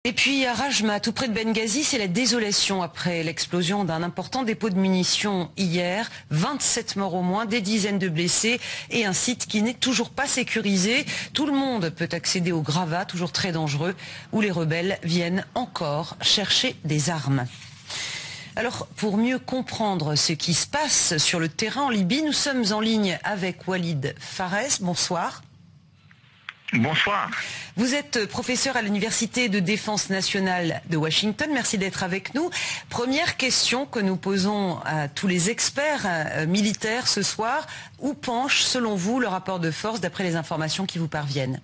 Et puis à Rajma, tout près de Benghazi, c'est la désolation après l'explosion d'un important dépôt de munitions hier. 27 morts au moins, des dizaines de blessés et un site qui n'est toujours pas sécurisé. Tout le monde peut accéder au Grava, toujours très dangereux, où les rebelles viennent encore chercher des armes. Alors, pour mieux comprendre ce qui se passe sur le terrain en Libye, nous sommes en ligne avec Walid Fares. Bonsoir. Bonsoir. Vous êtes professeur à l'Université de défense nationale de Washington. Merci d'être avec nous. Première question que nous posons à tous les experts militaires ce soir. Où penche, selon vous, le rapport de force d'après les informations qui vous parviennent?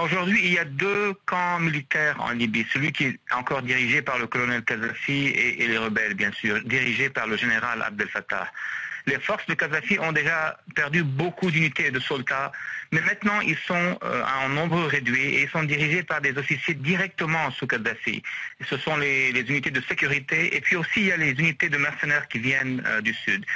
Aujourd'hui, il y a deux camps militaires en Libye. Celui qui est encore dirigé par le colonel Kadhafi et les rebelles, bien sûr, dirigés par le général Abdel Fattah. Les forces de Kadhafi ont déjà perdu beaucoup d'unités et de soldats, mais maintenant ils sont en nombre réduit et ils sont dirigés par des officiers directement sous Kadhafi. Ce sont les unités de sécurité et puis aussi il y a les unités de mercenaires qui viennent du sud.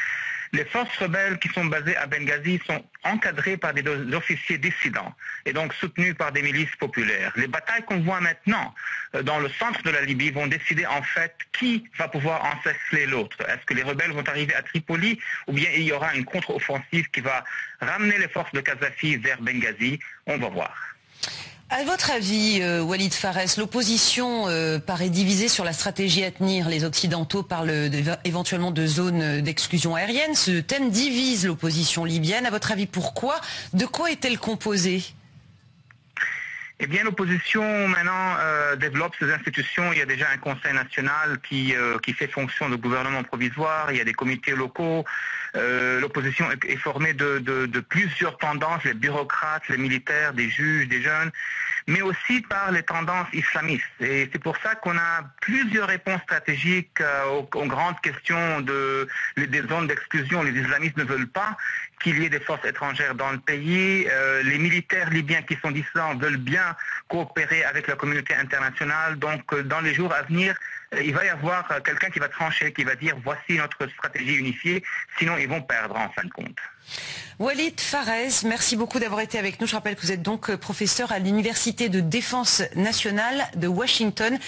Les forces rebelles qui sont basées à Benghazi sont encadrées par des officiers dissidents et donc soutenus par des milices populaires. Les batailles qu'on voit maintenant dans le centre de la Libye vont décider en fait qui va pouvoir encercler l'autre. Est-ce que les rebelles vont arriver à Tripoli ou bien il y aura une contre-offensive qui va ramener les forces de Kadhafi vers Benghazi? On va voir. À votre avis, Walid Fares, l'opposition paraît divisée sur la stratégie à tenir. Les Occidentaux parlent éventuellement de zones d'exclusion aérienne. Ce thème divise l'opposition libyenne. À votre avis, pourquoi? De quoi est-elle composée? Eh bien, l'opposition maintenant développe ses institutions. Il y a déjà un conseil national qui fait fonction de gouvernement provisoire. Il y a des comités locaux. L'opposition est formée de plusieurs tendances, les bureaucrates, les militaires, des juges, des jeunes, mais aussi par les tendances islamistes. Et c'est pour ça qu'on a plusieurs réponses stratégiques aux grandes questions des zones d'exclusion. Les islamistes ne veulent pas qu'il y ait des forces étrangères dans le pays. Les militaires libyens qui sont dissidents veulent bien coopérer avec la communauté internationale. Donc, dans les jours à venir, il va y avoir quelqu'un qui va trancher, qui va dire voici notre stratégie unifiée, sinon ils vont perdre en fin de compte. Walid Fares, merci beaucoup d'avoir été avec nous. Je rappelle que vous êtes donc professeur à l'Université de défense nationale de Washington.